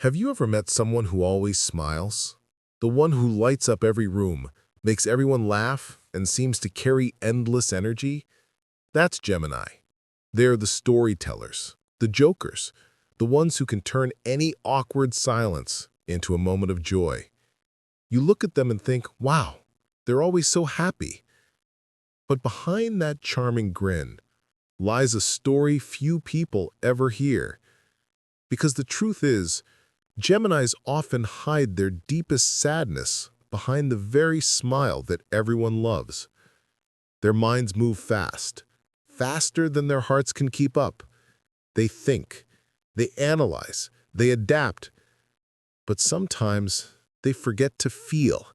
Have you ever met someone who always smiles? The one who lights up every room, makes everyone laugh, and seems to carry endless energy? That's Gemini. They're the storytellers, the jokers, the ones who can turn any awkward silence into a moment of joy. You look at them and think, wow, they're always so happy. But behind that charming grin lies a story few people ever hear. Because the truth is, Geminis often hide their deepest sadness behind the very smile that everyone loves. Their minds move fast, faster than their hearts can keep up. They think, they analyze, they adapt, but sometimes they forget to feel.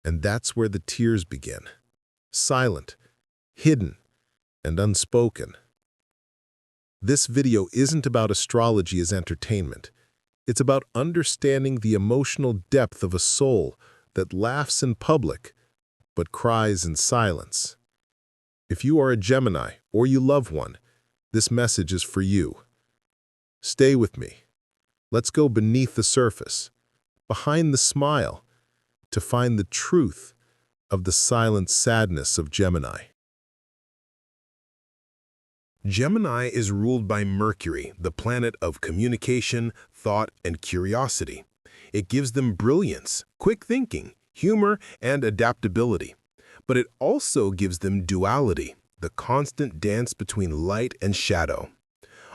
And that's where the tears begin. Silent, hidden, and unspoken. This video isn't about astrology as entertainment. It's about understanding the emotional depth of a soul that laughs in public but cries in silence. If you are a Gemini or you love one, this message is for you. Stay with me. Let's go beneath the surface, behind the smile, to find the truth of the silent sadness of Gemini. Gemini is ruled by Mercury, the planet of communication, thought, and curiosity. It gives them brilliance, quick thinking, humor, and adaptability. But it also gives them duality, the constant dance between light and shadow.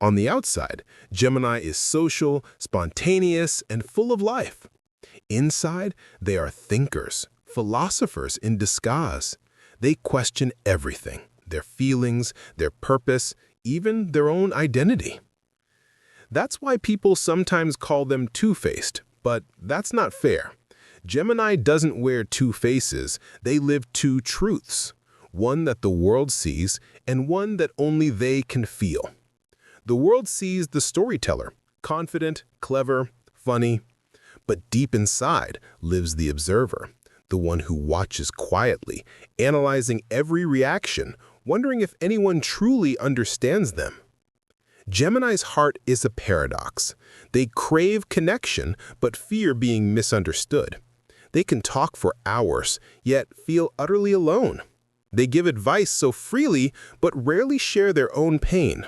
On the outside, Gemini is social, spontaneous, and full of life. Inside, they are thinkers, philosophers in disguise. They question everything. Their feelings, their purpose, even their own identity. That's why people sometimes call them two-faced, but that's not fair. Gemini doesn't wear two faces, they live two truths, one that the world sees and one that only they can feel. The world sees the storyteller, confident, clever, funny, but deep inside lives the observer, the one who watches quietly, analyzing every reaction, wondering if anyone truly understands them. Gemini's heart is a paradox. They crave connection, but fear being misunderstood. They can talk for hours, yet feel utterly alone. They give advice so freely, but rarely share their own pain.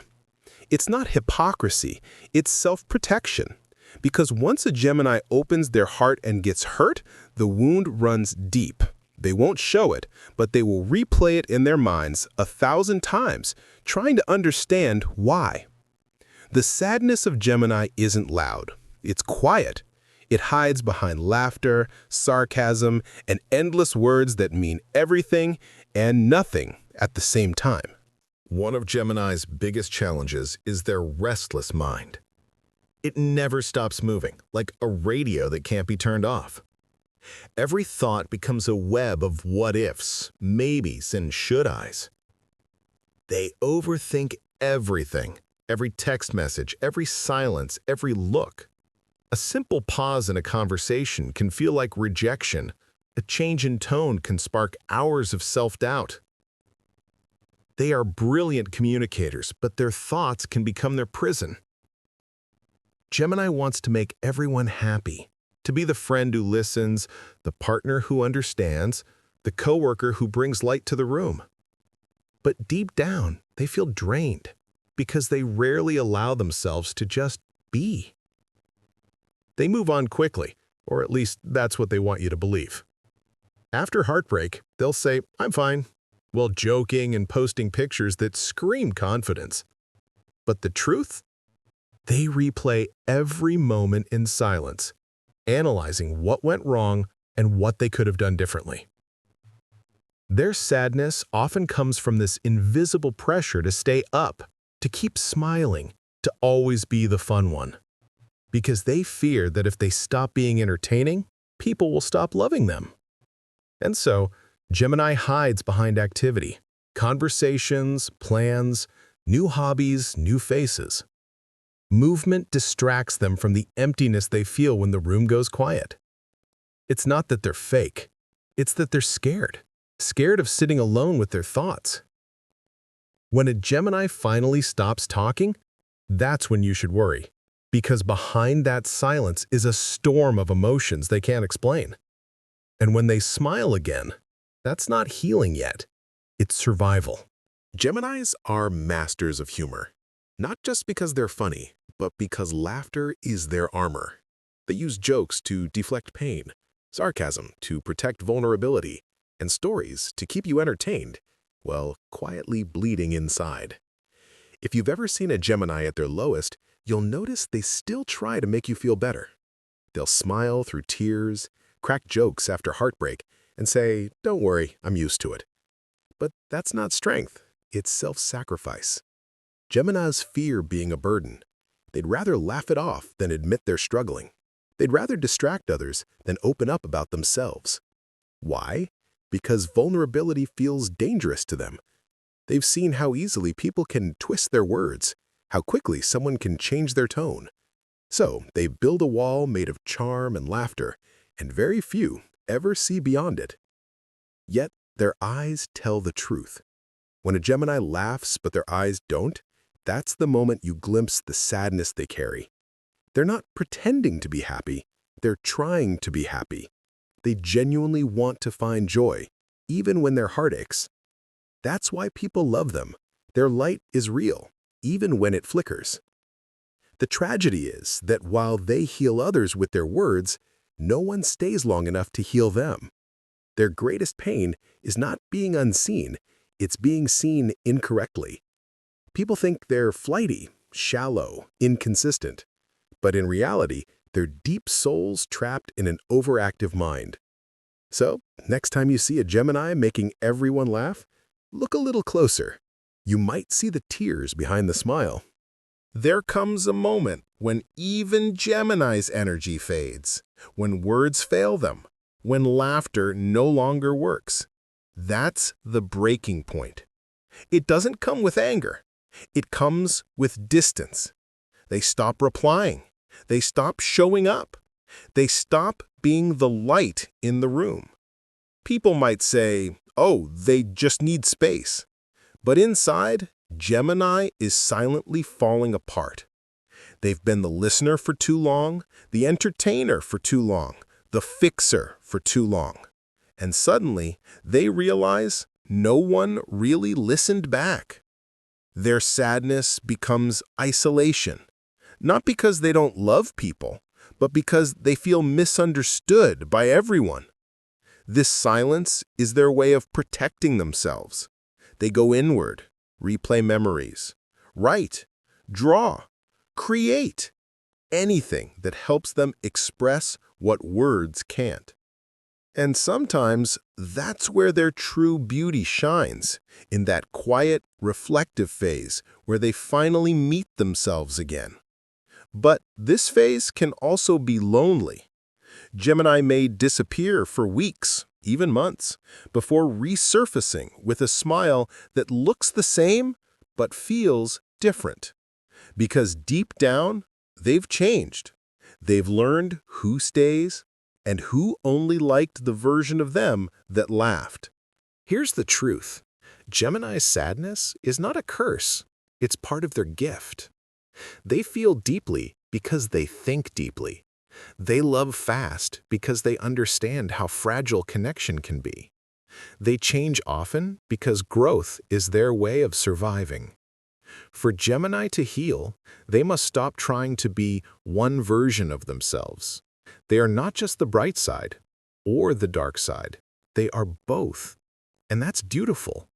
It's not hypocrisy, it's self-protection. Because once a Gemini opens their heart and gets hurt, the wound runs deep. They won't show it, but they will replay it in their minds 1,000 times, trying to understand why. The sadness of Gemini isn't loud. It's quiet. It hides behind laughter, sarcasm, and endless words that mean everything and nothing at the same time. One of Gemini's biggest challenges is their restless mind. It never stops moving, like a radio that can't be turned off. Every thought becomes a web of what-ifs, maybes, and should-Is. They overthink everything, every text message, every silence, every look. A simple pause in a conversation can feel like rejection. A change in tone can spark hours of self-doubt. They are brilliant communicators, but their thoughts can become their prison. Gemini wants to make everyone happy, to be the friend who listens, the partner who understands, the coworker who brings light to the room. But deep down, they feel drained because they rarely allow themselves to just be. They move on quickly, or at least that's what they want you to believe. After heartbreak, they'll say, "I'm fine," while joking and posting pictures that scream confidence. But the truth? They replay every moment in silence, analyzing what went wrong and what they could have done differently. Their sadness often comes from this invisible pressure to stay up, to keep smiling, to always be the fun one. Because they fear that if they stop being entertaining, people will stop loving them. And so, Gemini hides behind activity, conversations, plans, new hobbies, new faces. Movement distracts them from the emptiness they feel when the room goes quiet. It's not that they're fake. It's that they're scared of sitting alone with their thoughts. When a Gemini finally stops talking, that's when you should worry. Because behind that silence is a storm of emotions they can't explain. And when they smile again, that's not healing yet. It's survival. Geminis are masters of humor, not just because they're funny, but because laughter is their armor. They use jokes to deflect pain, sarcasm to protect vulnerability, and stories to keep you entertained, while quietly bleeding inside. If you've ever seen a Gemini at their lowest, you'll notice they still try to make you feel better. They'll smile through tears, crack jokes after heartbreak, and say, "Don't worry, I'm used to it." But that's not strength, it's self-sacrifice. Geminis fear being a burden. They'd rather laugh it off than admit they're struggling. They'd rather distract others than open up about themselves. Why? Because vulnerability feels dangerous to them. They've seen how easily people can twist their words, how quickly someone can change their tone. So they build a wall made of charm and laughter, and very few ever see beyond it. Yet their eyes tell the truth. When a Gemini laughs but their eyes don't, that's the moment you glimpse the sadness they carry. They're not pretending to be happy, they're trying to be happy. They genuinely want to find joy, even when their heart aches. That's why people love them. Their light is real, even when it flickers. The tragedy is that while they heal others with their words, no one stays long enough to heal them. Their greatest pain is not being unseen, it's being seen incorrectly. People think they're flighty, shallow, inconsistent. But in reality, they're deep souls trapped in an overactive mind. So, next time you see a Gemini making everyone laugh, look a little closer. You might see the tears behind the smile. There comes a moment when even Gemini's energy fades, when words fail them, when laughter no longer works. That's the breaking point. It doesn't come with anger. It comes with distance. They stop replying. They stop showing up. They stop being the light in the room. People might say, "Oh, they just need space." But inside, Gemini is silently falling apart. They've been the listener for too long, the entertainer for too long, the fixer for too long. And suddenly, they realize no one really listened back. Their sadness becomes isolation, not because they don't love people, but because they feel misunderstood by everyone. This silence is their way of protecting themselves. They go inward, replay memories, write, draw, create, anything that helps them express what words can't. And sometimes that's where their true beauty shines, in that quiet, reflective phase where they finally meet themselves again. But this phase can also be lonely. Gemini may disappear for weeks, even months, before resurfacing with a smile that looks the same but feels different. Because deep down, they've changed. They've learned who stays and who only liked the version of them that laughed. Here's the truth. Gemini's sadness is not a curse. It's part of their gift. They feel deeply because they think deeply. They love fast because they understand how fragile connection can be. They change often because growth is their way of surviving. For Gemini to heal, they must stop trying to be one version of themselves. They are not just the bright side or the dark side. They are both. And that's beautiful.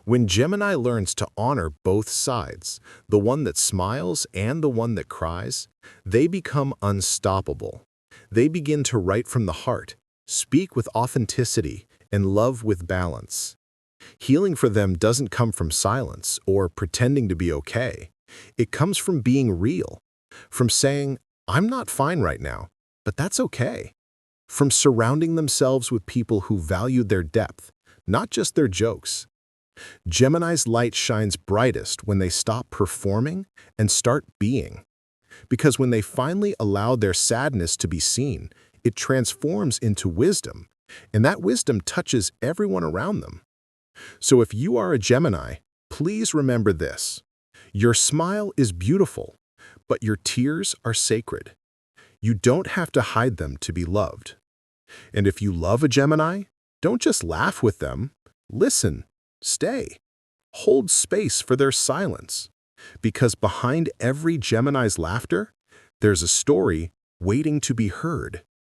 When Gemini learns to honor both sides, the one that smiles and the one that cries, they become unstoppable. They begin to write from the heart, speak with authenticity, and love with balance. Healing for them doesn't come from silence or pretending to be okay. It comes from being real, from saying, "I'm not fine right now, but that's okay." From surrounding themselves with people who value their depth, not just their jokes. Gemini's light shines brightest when they stop performing and start being. Because when they finally allow their sadness to be seen, it transforms into wisdom, and that wisdom touches everyone around them. So if you are a Gemini, please remember this. Your smile is beautiful, But your tears are sacred. You don't have to hide them to be loved. And if you love a Gemini, don't just laugh with them. Listen, stay. Hold space for their silence. Because behind every Gemini's laughter, there's a story waiting to be heard.